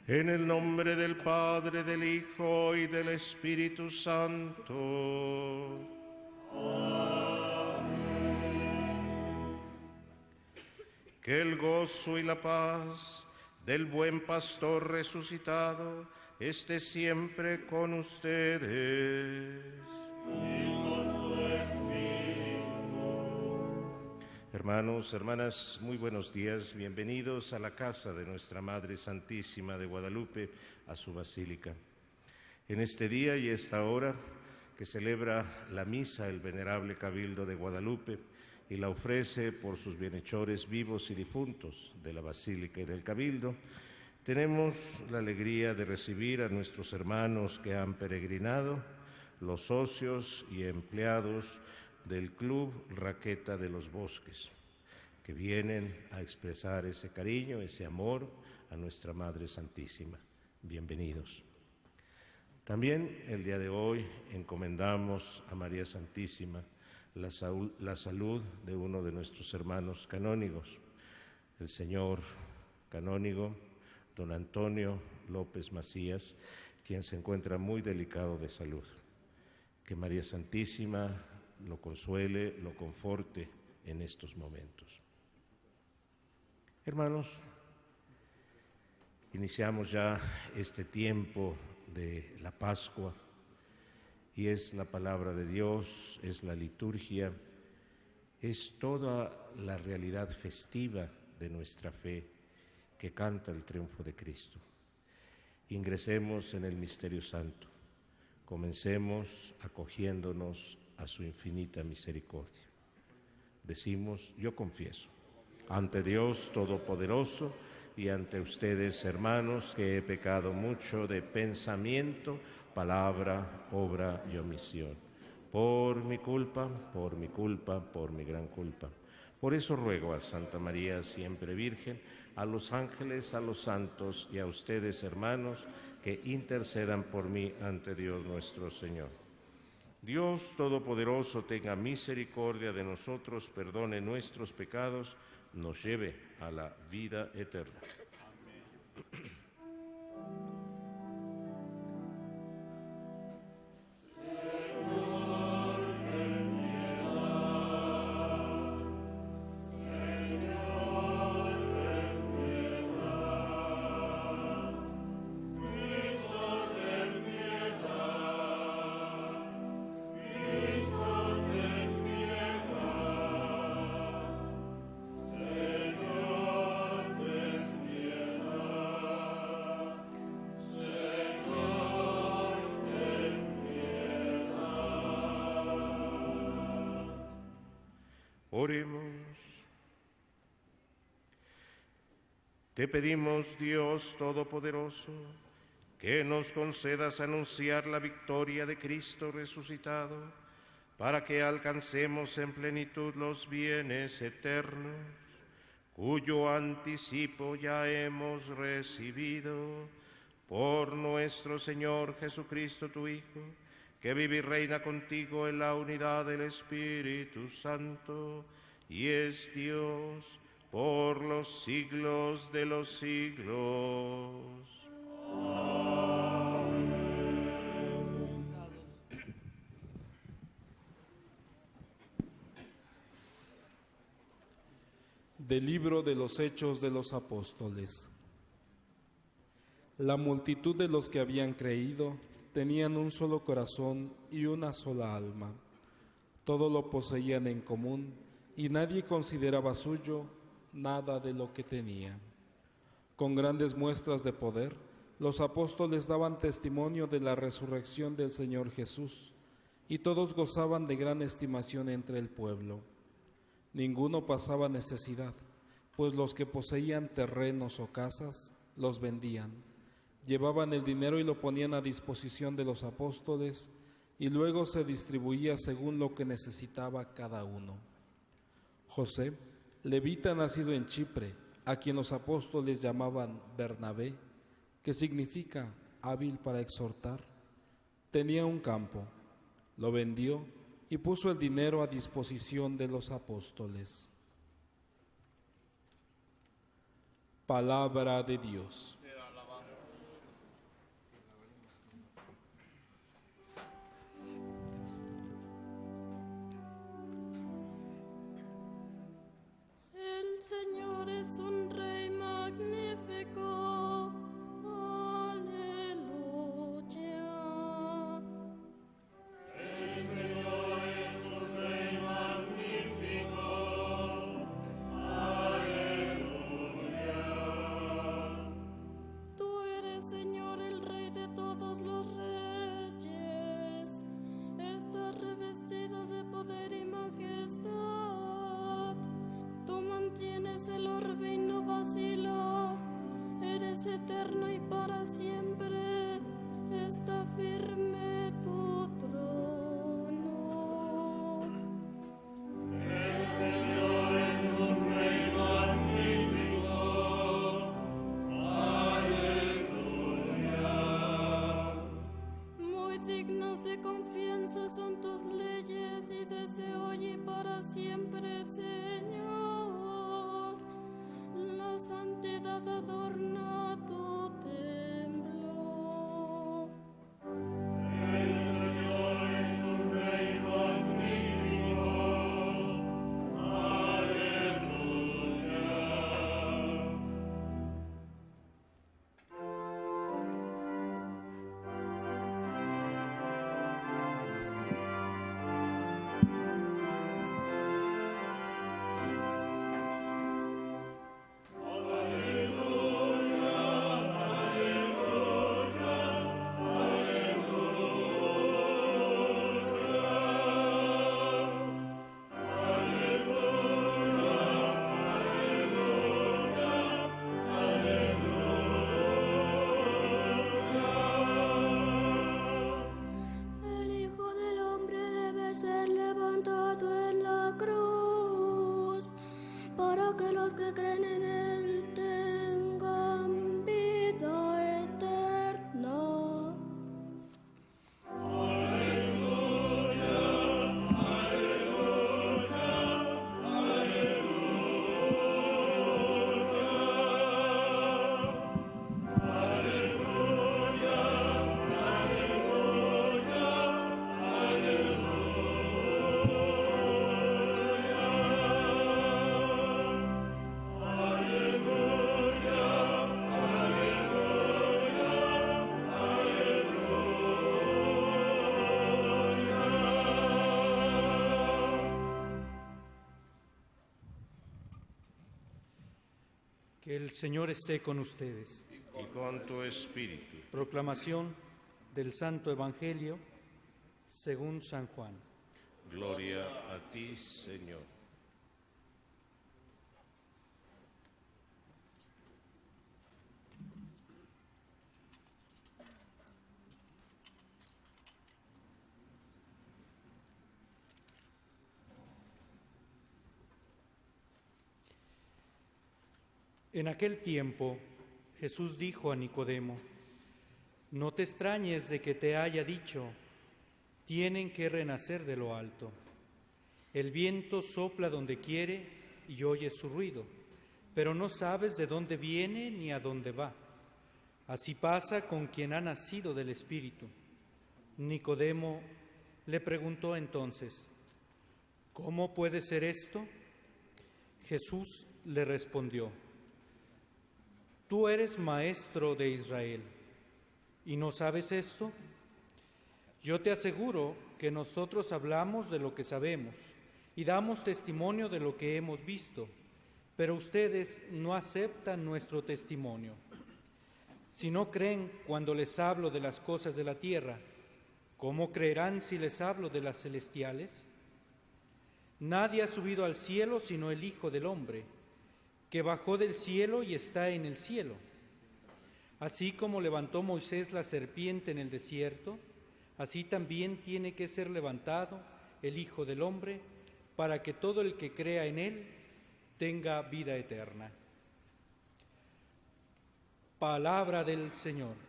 En el nombre del Padre, del Hijo y del Espíritu Santo. Amén. Que el gozo y la paz del buen pastor resucitado esté siempre con ustedes. Y con tu espíritu. Hermanos, hermanas, muy buenos días. Bienvenidos a la casa de nuestra Madre Santísima de Guadalupe, a su basílica. En este día y esta hora que celebra la misa el venerable Cabildo de Guadalupe y la ofrece por sus bienhechores vivos y difuntos de la basílica y del Cabildo, tenemos la alegría de recibir a nuestros hermanos que han peregrinado, los socios y empleados del Club Raqueta de los Bosques, que vienen a expresar ese cariño, ese amor a nuestra Madre Santísima. Bienvenidos. También el día de hoy encomendamos a María Santísima la salud de uno de nuestros hermanos canónigos, el señor canónigo don Antonio López Macías, quien se encuentra muy delicado de salud. Que María Santísima lo consuele, lo conforte en estos momentos. Hermanos, iniciamos ya este tiempo de la Pascua y es la palabra de Dios, es la liturgia, es toda la realidad festiva de nuestra fe que canta el triunfo de Cristo. Ingresemos en el misterio santo, comencemos acogiéndonos a su infinita misericordia. Decimos, yo confieso, ante Dios Todopoderoso y ante ustedes, hermanos, que he pecado mucho de pensamiento, palabra, obra y omisión. Por mi culpa, por mi culpa, por mi gran culpa. Por eso ruego a Santa María, siempre Virgen, a los ángeles, a los santos y a ustedes, hermanos, que intercedan por mí ante Dios nuestro Señor. Dios Todopoderoso tenga misericordia de nosotros, perdone nuestros pecados, nos lleve a la vida eterna. Amén. Oremos. Te pedimos, Dios Todopoderoso, que nos concedas anunciar la victoria de Cristo resucitado, para que alcancemos en plenitud los bienes eternos, cuyo anticipo ya hemos recibido por nuestro Señor Jesucristo, tu Hijo, que vive y reina contigo en la unidad del Espíritu Santo, y es Dios por los siglos de los siglos. Amén. Del libro de los Hechos de los Apóstoles. La multitud de los que habían creído tenían un solo corazón y una sola alma. Todo lo poseían en común y nadie consideraba suyo nada de lo que tenía. Con grandes muestras de poder, los apóstoles daban testimonio de la resurrección del Señor Jesús, y todos gozaban de gran estimación entre el pueblo. Ninguno pasaba necesidad, pues los que poseían terrenos o casas los vendían. Llevaban el dinero y lo ponían a disposición de los apóstoles, y luego se distribuía según lo que necesitaba cada uno. José, levita nacido en Chipre, a quien los apóstoles llamaban Bernabé, que significa hábil para exhortar, tenía un campo, lo vendió y puso el dinero a disposición de los apóstoles. Palabra de Dios. Señor es un Rey magnífico. Aleluya. El Señor es un Rey magnífico. Aleluya. Tú eres, Señor, el Rey de todos los reyes. Estás revestido de poder y majestad. Tú mantienes el orbe y no vacila. Eres eterno y para siempre está firme tu trono. El Señor es un Rey magnífico. Aleluya. Muy dignas de confianza son tus leyes y desde hoy y para siempre, Señor. La santidad adorna tu templo. El Señor es un Rey magnífico. Aleluya. El Hijo del Hombre debe ser levantado en la cruz, para que los que creen en Él tengan vida eterna. Que el Señor esté con ustedes. Y con tu espíritu. Proclamación del Santo Evangelio según San Juan. Gloria a ti, Señor. En aquel tiempo, Jesús dijo a Nicodemo: No te extrañes de que te haya dicho, tienen que renacer de lo alto. El viento sopla donde quiere y oyes su ruido, pero no sabes de dónde viene ni a dónde va. Así pasa con quien ha nacido del Espíritu. Nicodemo le preguntó entonces: ¿Cómo puede ser esto? Jesús le respondió: Tú eres maestro de Israel, ¿y no sabes esto? Yo te aseguro que nosotros hablamos de lo que sabemos y damos testimonio de lo que hemos visto, pero ustedes no aceptan nuestro testimonio. Si no creen cuando les hablo de las cosas de la tierra, ¿cómo creerán si les hablo de las celestiales? Nadie ha subido al cielo sino el Hijo del Hombre, que bajó del cielo y está en el cielo. Así como levantó Moisés la serpiente en el desierto, así también tiene que ser levantado el Hijo del Hombre, para que todo el que crea en Él tenga vida eterna. Palabra del Señor.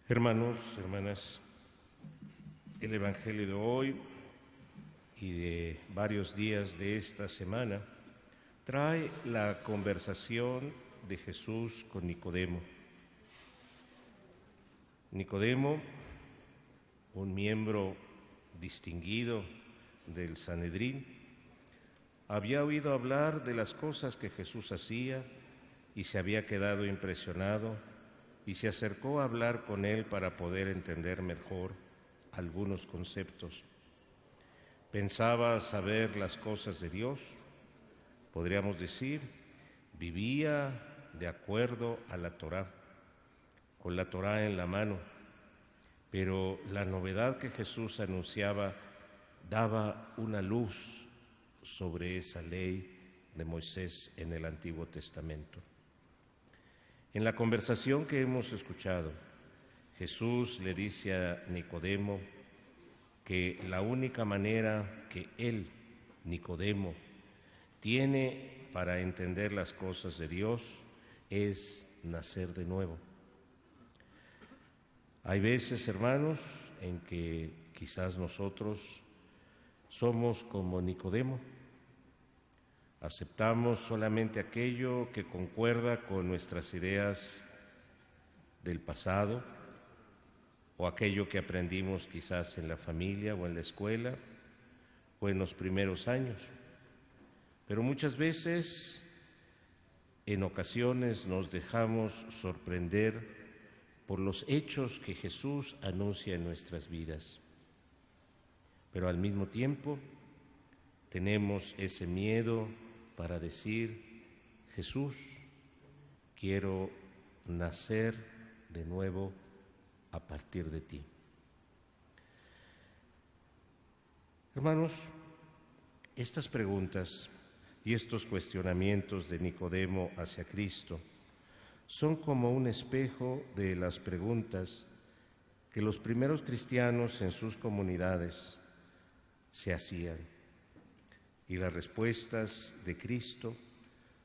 Hermanos, hermanas, el Evangelio de hoy y de varios días de esta semana trae la conversación de Jesús con Nicodemo. Nicodemo, un miembro distinguido del Sanedrín, había oído hablar de las cosas que Jesús hacía y se había quedado impresionado y se acercó a hablar con él para poder entender mejor algunos conceptos. Pensaba saber las cosas de Dios, podríamos decir, vivía de acuerdo a la Torá, con la Torá en la mano, pero la novedad que Jesús anunciaba daba una luz sobre esa ley de Moisés en el Antiguo Testamento. En la conversación que hemos escuchado, Jesús le dice a Nicodemo que la única manera que él, Nicodemo, tiene para entender las cosas de Dios es nacer de nuevo. Hay veces, hermanos, en que quizás nosotros somos como Nicodemo. Aceptamos solamente aquello que concuerda con nuestras ideas del pasado o aquello que aprendimos quizás en la familia o en la escuela o en los primeros años. Pero muchas veces, en ocasiones, nos dejamos sorprender por los hechos que Jesús anuncia en nuestras vidas. Pero al mismo tiempo tenemos ese miedo para decir: Jesús, quiero nacer de nuevo a partir de ti. Hermanos, estas preguntas y estos cuestionamientos de Nicodemo hacia Cristo son como un espejo de las preguntas que los primeros cristianos en sus comunidades se hacían. Y las respuestas de Cristo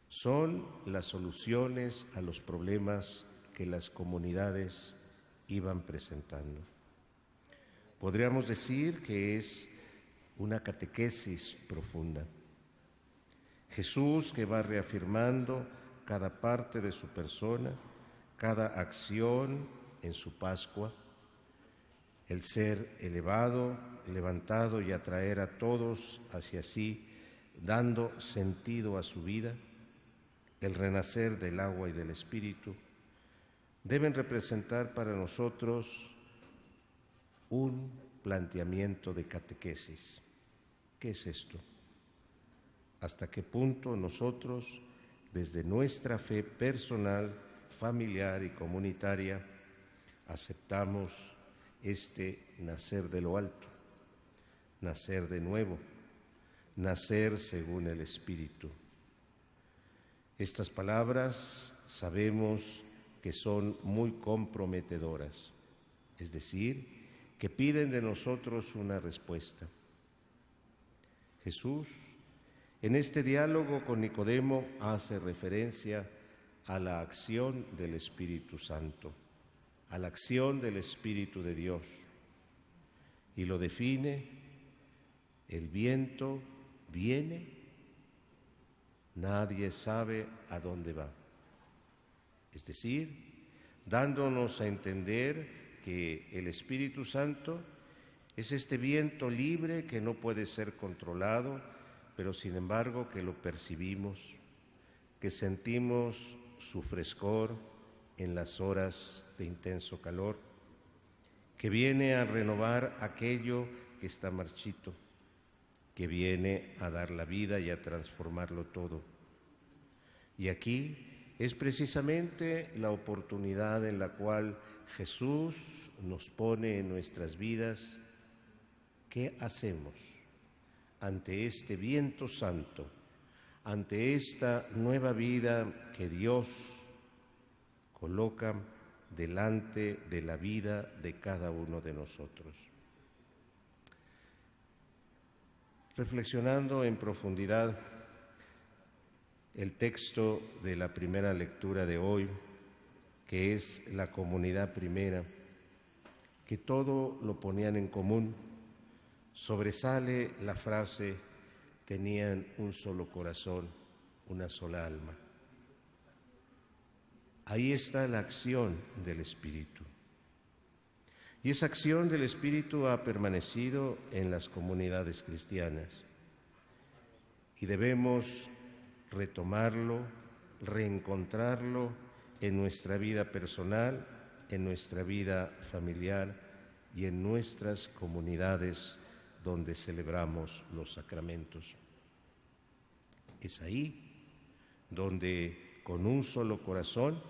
son las soluciones a los problemas que las comunidades iban presentando. Podríamos decir que es una catequesis profunda. Jesús que va reafirmando cada parte de su persona, cada acción en su Pascua, el ser elevado, levantado y atraer a todos hacia sí, dando sentido a su vida, el renacer del agua y del Espíritu, deben representar para nosotros un planteamiento de catequesis. ¿Qué es esto? ¿Hasta qué punto nosotros, desde nuestra fe personal, familiar y comunitaria, aceptamos este nacer de lo alto, nacer de nuevo, nacer según el Espíritu? Estas palabras sabemos que son muy comprometedoras, es decir, que piden de nosotros una respuesta. Jesús, en este diálogo con Nicodemo, hace referencia a la acción del Espíritu Santo, a la acción del Espíritu de Dios, y lo define: el viento viene, nadie sabe a dónde va. Es decir, dándonos a entender que el Espíritu Santo es este viento libre que no puede ser controlado, pero sin embargo que lo percibimos, que sentimos su frescor en las horas de intenso calor, que viene a renovar aquello que está marchito, que viene a dar la vida y a transformarlo todo. Y aquí es precisamente la oportunidad en la cual Jesús nos pone en nuestras vidas. ¿Qué hacemos ante este viento santo, ante esta nueva vida que Dios coloca delante de la vida de cada uno de nosotros? Reflexionando en profundidad el texto de la primera lectura de hoy, que es la comunidad primera, que todo lo ponían en común, sobresale la frase: tenían un solo corazón una sola alma. Ahí está la acción del Espíritu. Y esa acción del Espíritu ha permanecido en las comunidades cristianas. Y debemos retomarlo, reencontrarlo en nuestra vida personal, en nuestra vida familiar y en nuestras comunidades donde celebramos los sacramentos. Es ahí donde con un solo corazón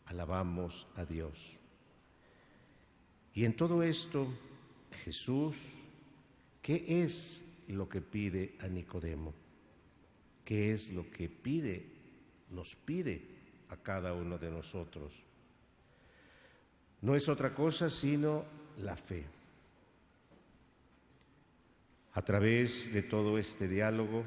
alabamos a Dios. Y en todo esto, Jesús, ¿qué es lo que pide a Nicodemo? ¿Qué es lo que nos pide a cada uno de nosotros? No es otra cosa sino la fe. A través de todo este diálogo,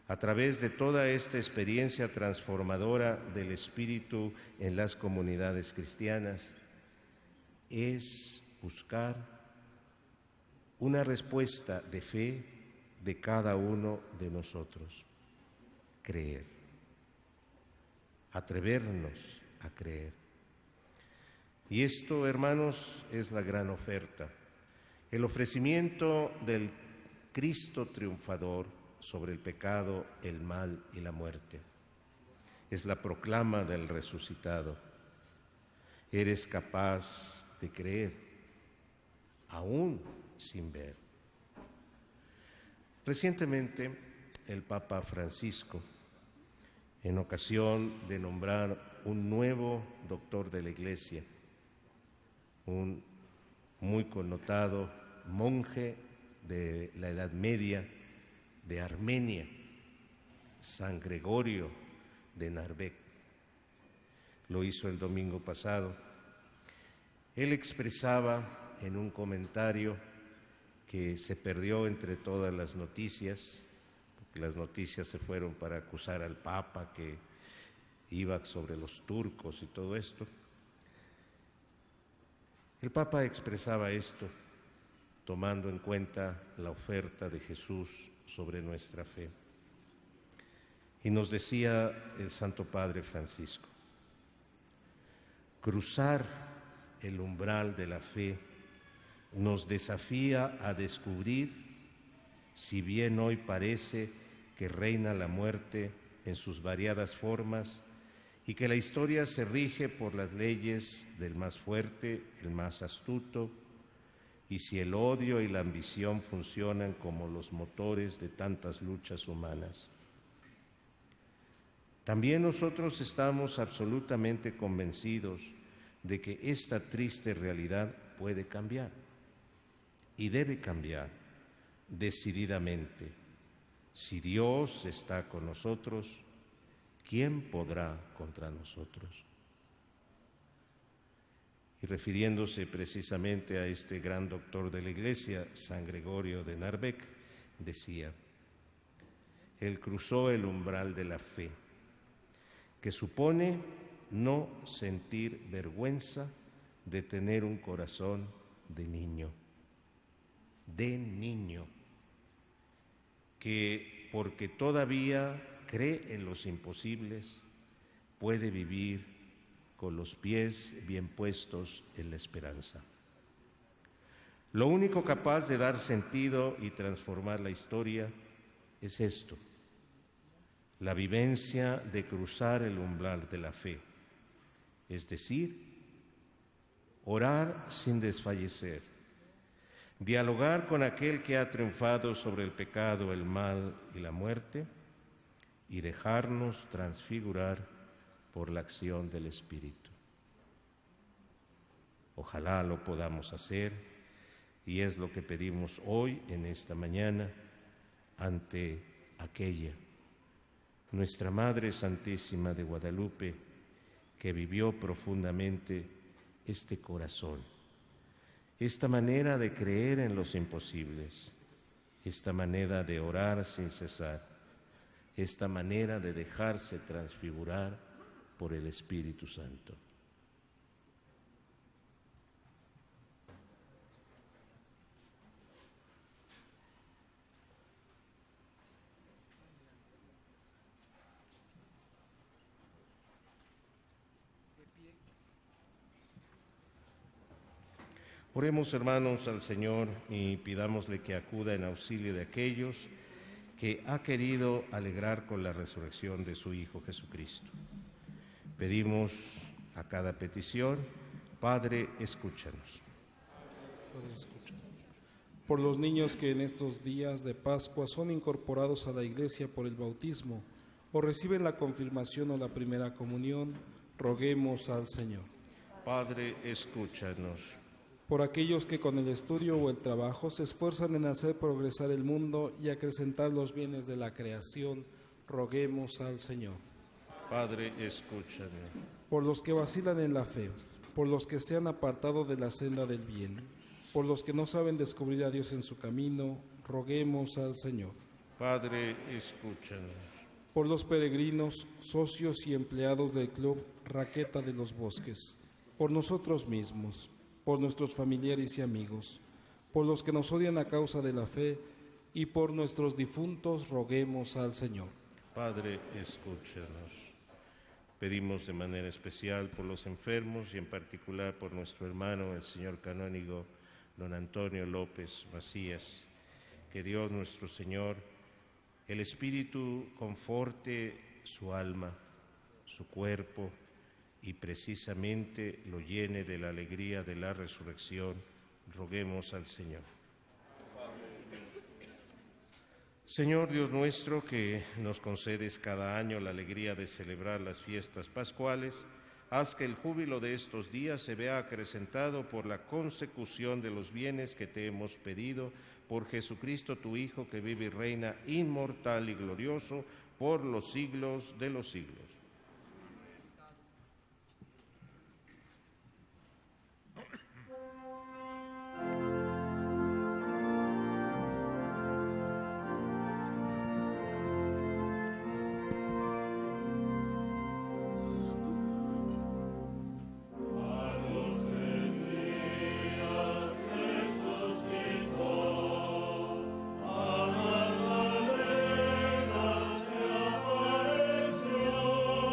a través de toda esta experiencia transformadora del Espíritu en las comunidades cristianas, es buscar una respuesta de fe de cada uno de nosotros. Creer, atrevernos a creer. Y esto, hermanos, es la gran oferta, el ofrecimiento del Cristo triunfador sobre el pecado, el mal y la muerte. Es la proclama del resucitado. Eres capaz de creer, aún sin ver. Recientemente, el Papa Francisco, en ocasión de nombrar un nuevo doctor de la Iglesia, un muy connotado monje de la Edad Media de Armenia, San Gregorio de Narbeck, lo hizo el domingo pasado. Él expresaba en un comentario que se perdió entre todas las noticias, porque las noticias se fueron para acusar al Papa que iba sobre los turcos y todo esto. El Papa expresaba esto tomando en cuenta la oferta de Jesús sobre nuestra fe. Y nos decía el Santo Padre Francisco: cruzar el umbral de la fe nos desafía a descubrir, si bien hoy parece que reina la muerte en sus variadas formas y que la historia se rige por las leyes del más fuerte, el más astuto, y si el odio y la ambición funcionan como los motores de tantas luchas humanas. También nosotros estamos absolutamente convencidos de que esta triste realidad puede cambiar y debe cambiar decididamente. Si Dios está con nosotros, ¿quién podrá contra nosotros? Y refiriéndose precisamente a este gran doctor de la Iglesia, San Gregorio de Narbeck, decía: él cruzó el umbral de la fe, que supone no sentir vergüenza de tener un corazón de niño, que porque todavía cree en los imposibles, puede vivir con los pies bien puestos en la esperanza. Lo único capaz de dar sentido y transformar la historia es esto: la vivencia de cruzar el umbral de la fe, es decir, orar sin desfallecer, dialogar con aquel que ha triunfado sobre el pecado, el mal y la muerte, y dejarnos transfigurar por la acción del Espíritu. Ojalá lo podamos hacer, y es lo que pedimos hoy en esta mañana ante aquella, nuestra Madre Santísima de Guadalupe, que vivió profundamente este corazón, esta manera de creer en los imposibles, esta manera de orar sin cesar, esta manera de dejarse transfigurar por el Espíritu Santo. Oremos, hermanos, al Señor y pidámosle que acuda en auxilio de aquellos que ha querido alegrar con la resurrección de su Hijo Jesucristo. Pedimos a cada petición, Padre, escúchanos. Por los niños que en estos días de Pascua son incorporados a la Iglesia por el bautismo o reciben la confirmación o la primera comunión, roguemos al Señor. Padre, escúchanos. Por aquellos que con el estudio o el trabajo se esfuerzan en hacer progresar el mundo y acrecentar los bienes de la creación, roguemos al Señor. Padre, escúchanos. Por los que vacilan en la fe, por los que se han apartado de la senda del bien, por los que no saben descubrir a Dios en su camino, roguemos al Señor. Padre, escúchanos. Por los peregrinos, socios y empleados del Club Raqueta de los Bosques, por nosotros mismos, por nuestros familiares y amigos, por los que nos odian a causa de la fe y por nuestros difuntos, roguemos al Señor. Padre, escúchanos. Pedimos de manera especial por los enfermos y en particular por nuestro hermano, el señor canónigo don Antonio López Macías. Que Dios nuestro Señor, el Espíritu, conforte su alma, su cuerpo, y precisamente lo llene de la alegría de la resurrección. Roguemos al Señor. Señor Dios nuestro, que nos concedes cada año la alegría de celebrar las fiestas pascuales, haz que el júbilo de estos días se vea acrecentado por la consecución de los bienes que te hemos pedido, por Jesucristo tu Hijo, que vive y reina inmortal y glorioso por los siglos de los siglos. Magdalena se apareció.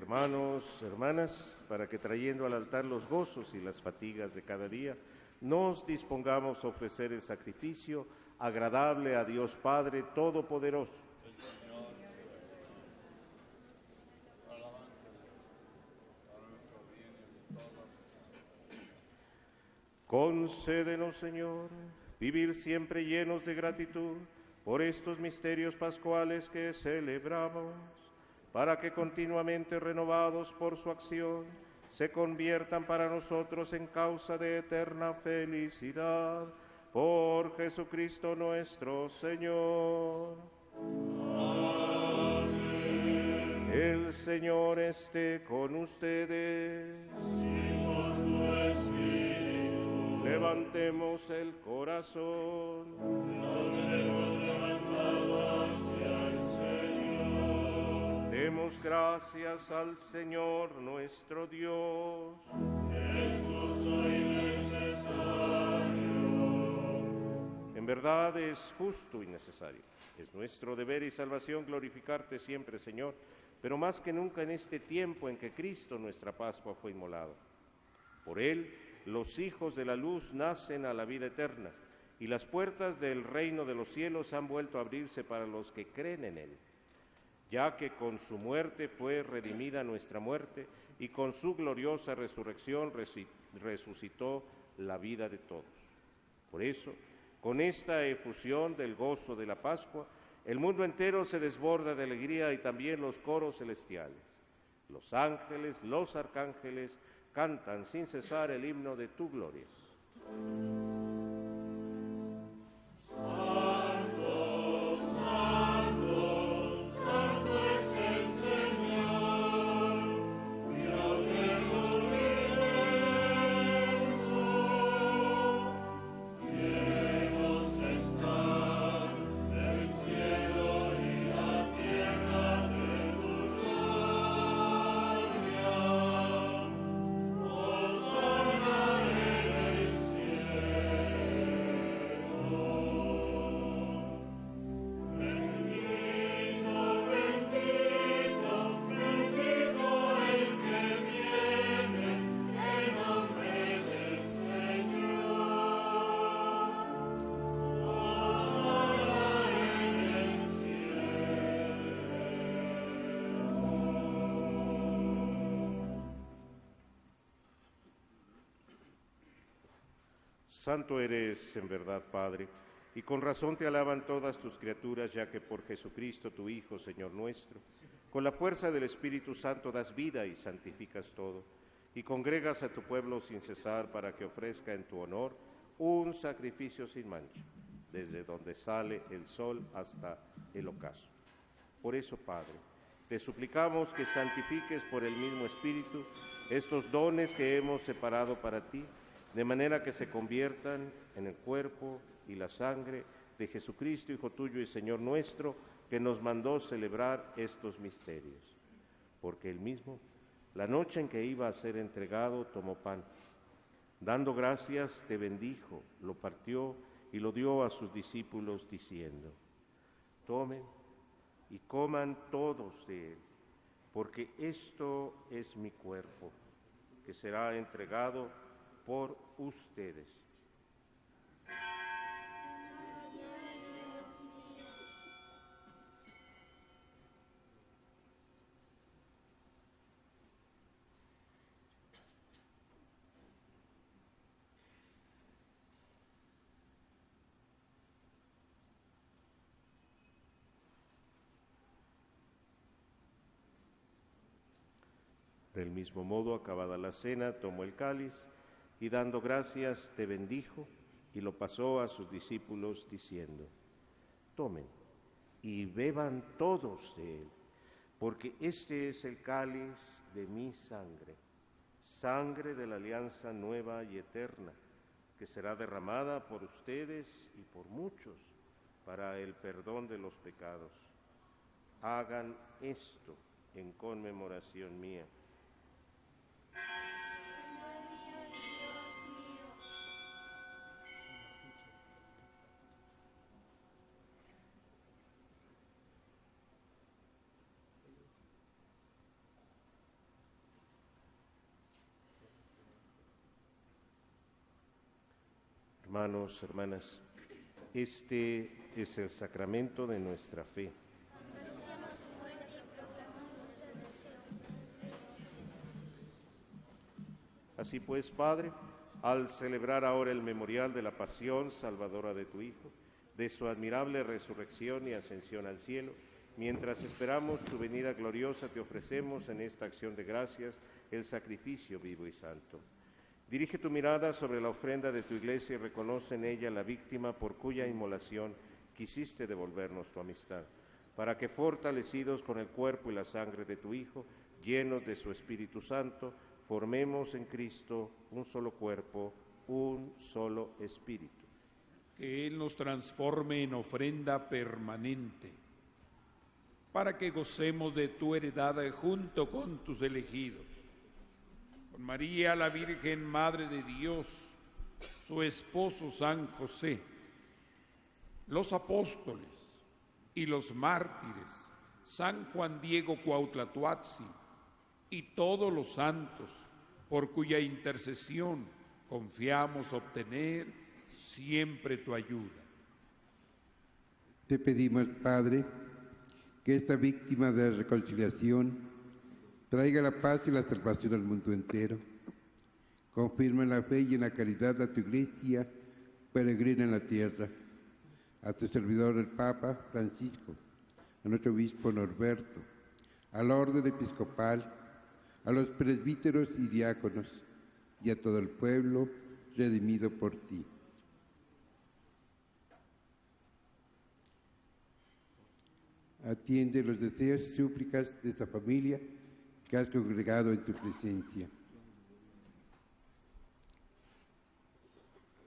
Hermanos, hermanas, para que trayendo al altar los gozos y las fatigas de cada día, nos dispongamos a ofrecer el sacrificio agradable a Dios Padre Todopoderoso. Concédenos, Señor, vivir siempre llenos de gratitud por estos misterios pascuales que celebramos, para que continuamente renovados por su acción, se conviertan para nosotros en causa de eterna felicidad. Por Jesucristo nuestro Señor. Amén. El Señor esté con ustedes. Y con tu espíritu. Levantemos el corazón. Lo tenemos levantado hacia el Señor. Demos gracias al Señor nuestro Dios. Es justo y necesario. En verdad es justo y necesario. Es nuestro deber y salvación glorificarte siempre, Señor, pero más que nunca en este tiempo en que Cristo, nuestra Pascua, fue inmolado. Por Él, los hijos de la luz nacen a la vida eterna, y las puertas del reino de los cielos han vuelto a abrirse para los que creen en Él, ya que con su muerte fue redimida nuestra muerte, y con su gloriosa resurrección resucitó la vida de todos. Por eso, con esta efusión del gozo de la Pascua, el mundo entero se desborda de alegría y también los coros celestiales. Los ángeles, los arcángeles cantan sin cesar el himno de tu gloria. Santo eres en verdad, Padre, y con razón te alaban todas tus criaturas, ya que por Jesucristo, tu Hijo, Señor nuestro, con la fuerza del Espíritu Santo das vida y santificas todo, y congregas a tu pueblo sin cesar para que ofrezca en tu honor un sacrificio sin mancha, desde donde sale el sol hasta el ocaso. Por eso, Padre, te suplicamos que santifiques por el mismo Espíritu estos dones que hemos separado para ti, de manera que se conviertan en el cuerpo y la sangre de Jesucristo, Hijo tuyo y Señor nuestro, que nos mandó celebrar estos misterios. Porque él mismo, la noche en que iba a ser entregado, tomó pan. Dando gracias, te bendijo, lo partió y lo dio a sus discípulos, diciendo: tomen y coman todos de él, porque esto es mi cuerpo, que será entregado por ustedes. Del mismo modo, acabada la cena, tomó el cáliz y dando gracias te bendijo y lo pasó a sus discípulos diciendo: tomen y beban todos de él, porque este es el cáliz de mi sangre, sangre de la alianza nueva y eterna, que será derramada por ustedes y por muchos para el perdón de los pecados. Hagan esto en conmemoración mía. Hermanos, hermanas, este es el sacramento de nuestra fe. Así pues, Padre, al celebrar ahora el memorial de la pasión salvadora de tu Hijo, de su admirable resurrección y ascensión al cielo, mientras esperamos su venida gloriosa, te ofrecemos en esta acción de gracias el sacrificio vivo y santo. Dirige tu mirada sobre la ofrenda de tu Iglesia y reconoce en ella la víctima por cuya inmolación quisiste devolvernos tu amistad, para que fortalecidos con el cuerpo y la sangre de tu Hijo, llenos de su Espíritu Santo, formemos en Cristo un solo cuerpo, un solo espíritu. Que Él nos transforme en ofrenda permanente, para que gocemos de tu heredad junto con tus elegidos. Con María, la Virgen Madre de Dios, su esposo San José, los apóstoles y los mártires, San Juan Diego Cuauhtlatoatzin, y todos los santos, por cuya intercesión confiamos obtener siempre tu ayuda. Te pedimos, Padre, que esta víctima de la reconciliación traiga la paz y la salvación al mundo entero. Confirma en la fe y en la caridad a tu Iglesia peregrina en la tierra, a tu servidor el Papa Francisco, a nuestro obispo Norberto, al orden episcopal, a los presbíteros y diáconos, y a todo el pueblo redimido por ti. Atiende los deseos y súplicas de esta familia que has congregado en tu presencia.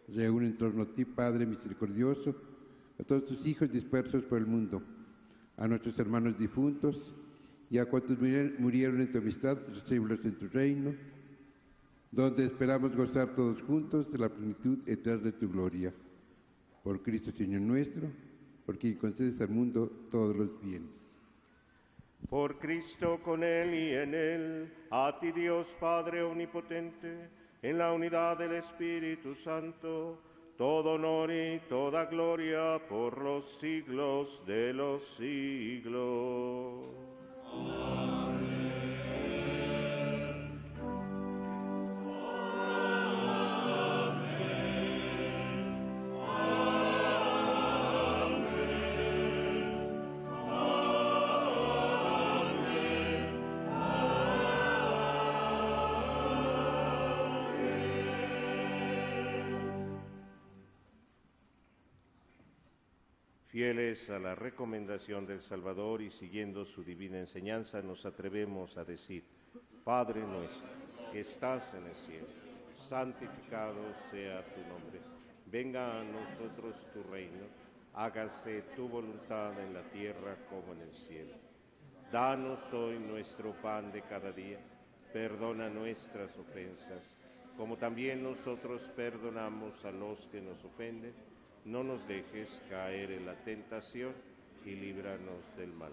Reúne en torno a ti, Padre misericordioso, a todos tus hijos dispersos por el mundo, a nuestros hermanos difuntos y a cuantos murieron en tu amistad, recíbelos en tu reino, donde esperamos gozar todos juntos de la plenitud eterna de tu gloria. Por Cristo Señor nuestro, por quien concedes al mundo todos los bienes. Por Cristo, con Él y en Él, a ti Dios Padre Omnipotente, en la unidad del Espíritu Santo, todo honor y toda gloria por los siglos de los siglos. Fieles a la recomendación del Salvador y siguiendo su divina enseñanza, nos atrevemos a decir: Padre nuestro, que estás en el cielo, santificado sea tu nombre. Venga a nosotros tu reino, hágase tu voluntad en la tierra como en el cielo. Danos hoy nuestro pan de cada día, perdona nuestras ofensas, como también nosotros perdonamos a los que nos ofenden. No nos dejes caer en la tentación y líbranos del mal.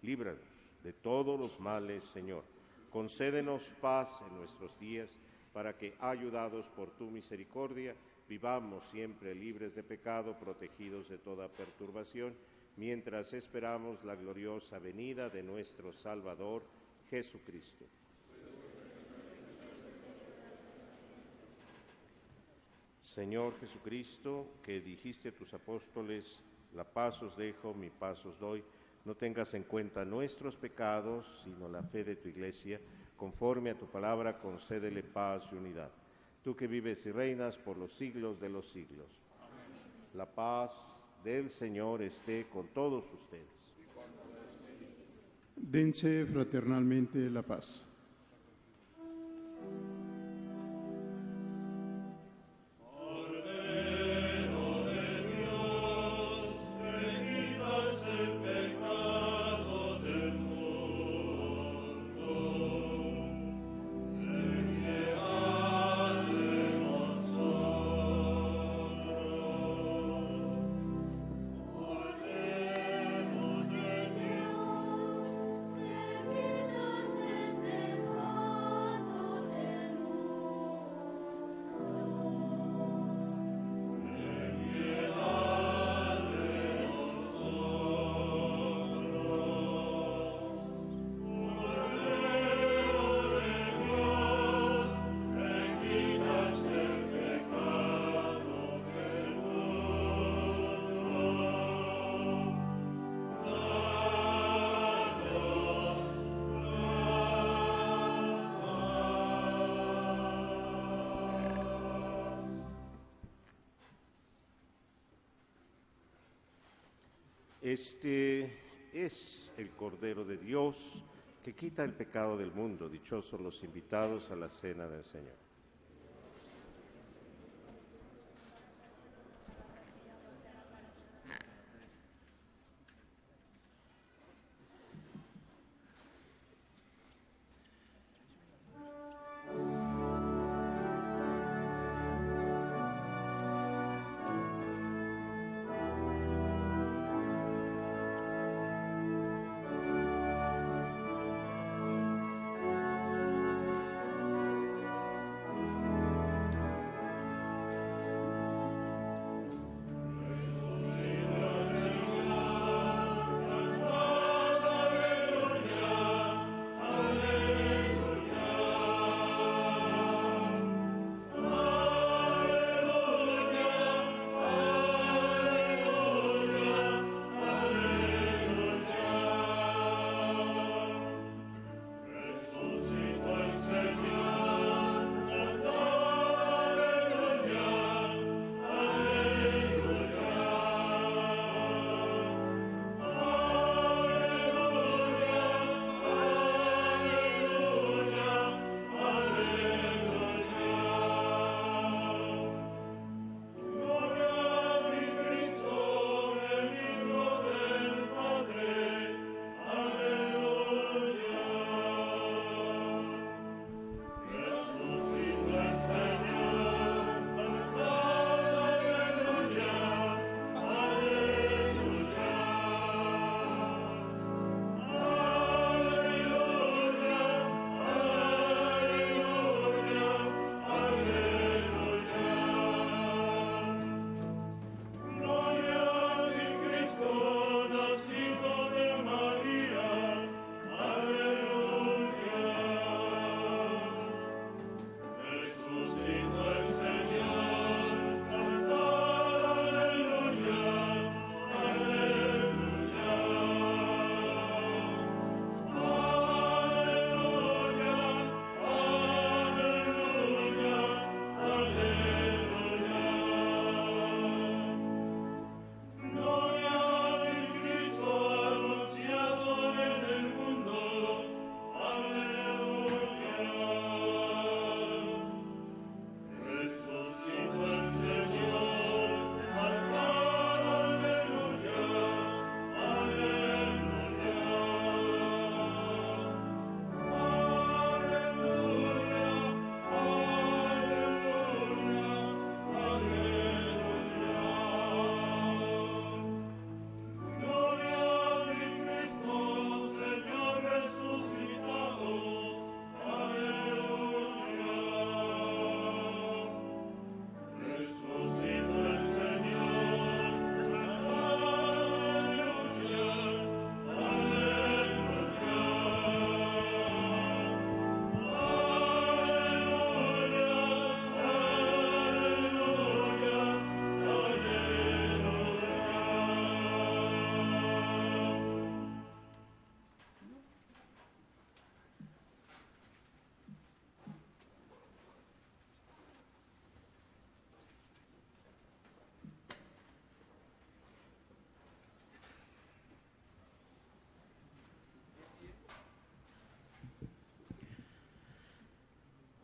Líbranos de todos los males, Señor. Concédenos paz en nuestros días, para que, ayudados por tu misericordia, vivamos siempre libres de pecado, protegidos de toda perturbación, mientras esperamos la gloriosa venida de nuestro Salvador, Jesucristo. Señor Jesucristo, que dijiste a tus apóstoles: la paz os dejo, mi paz os doy, no tengas en cuenta nuestros pecados, sino la fe de tu Iglesia. Conforme a tu palabra, concédele paz y unidad. Tú que vives y reinas por los siglos de los siglos. Amén. La paz del Señor esté con todos ustedes. Dense fraternalmente la paz. Quitas el pecado Este es el Cordero de Dios que quita el pecado del mundo. Dichosos los invitados a la cena del Señor.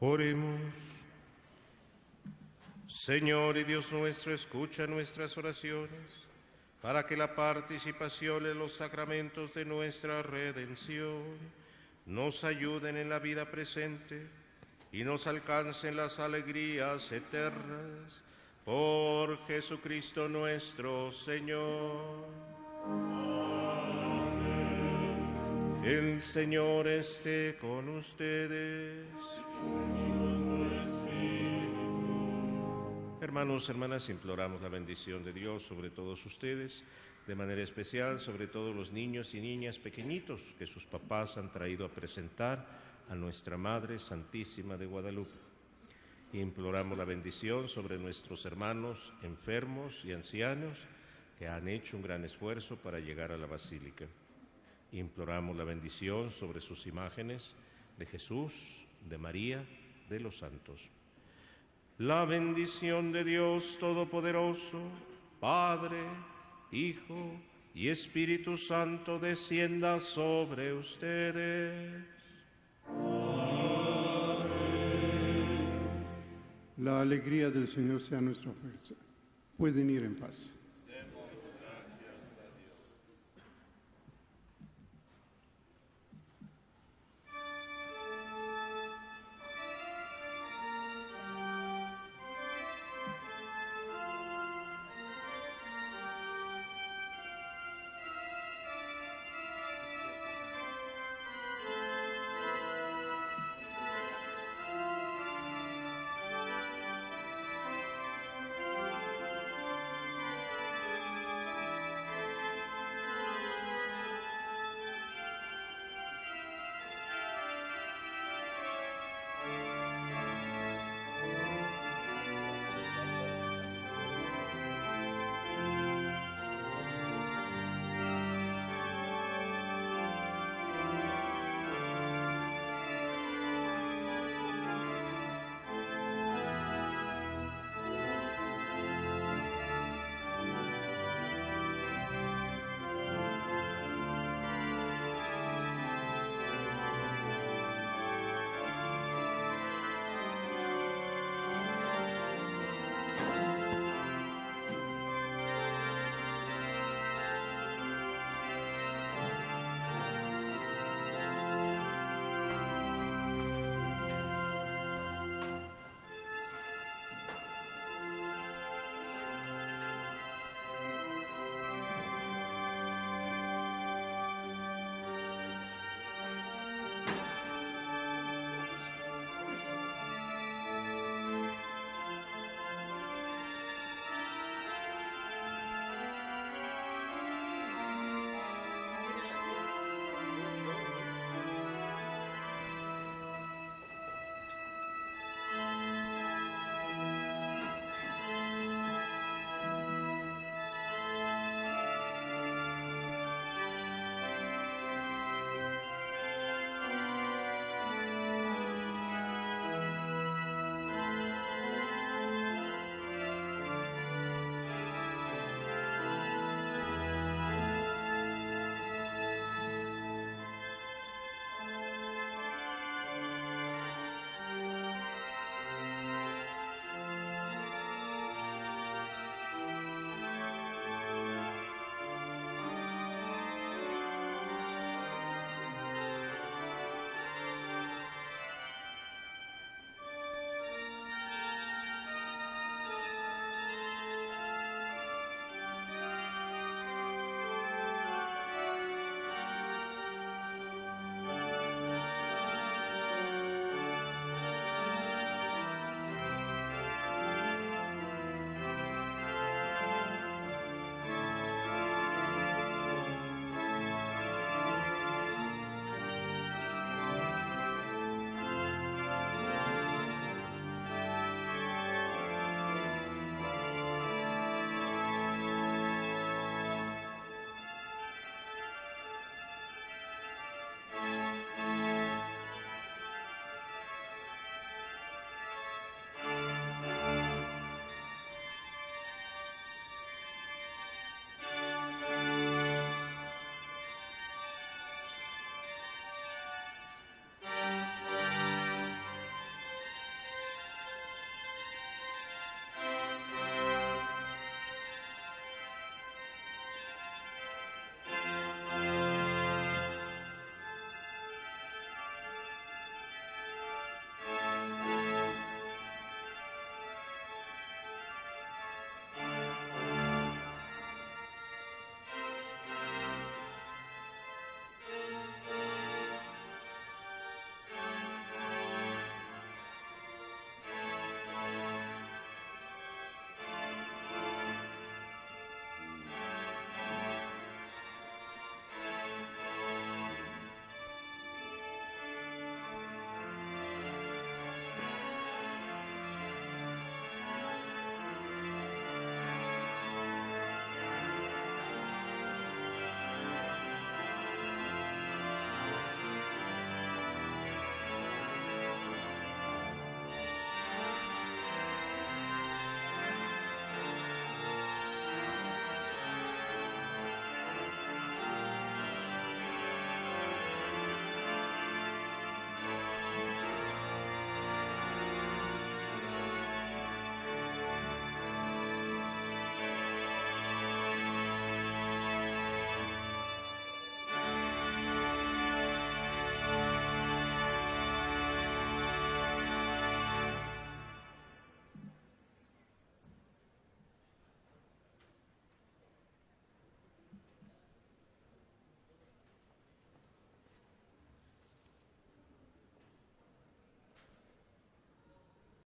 Oremos. Señor y Dios nuestro, escucha nuestras oraciones, para que la participación en los sacramentos de nuestra redención nos ayuden en la vida presente y nos alcancen las alegrías eternas. Por Jesucristo nuestro Señor. Amén. El Señor esté con ustedes. Hermanos, hermanas, imploramos la bendición de Dios sobre todos ustedes, de manera especial sobre todos los niños y niñas pequeñitos que sus papás han traído a presentar a nuestra Madre Santísima de Guadalupe. Imploramos la bendición sobre nuestros hermanos enfermos y ancianos que han hecho un gran esfuerzo para llegar a la Basílica. Imploramos la bendición sobre sus imágenes de Jesús, de María, de los santos. La bendición de Dios Todopoderoso, Padre, Hijo y Espíritu Santo descienda sobre ustedes. La alegría del Señor sea nuestra fuerza. Pueden ir en paz.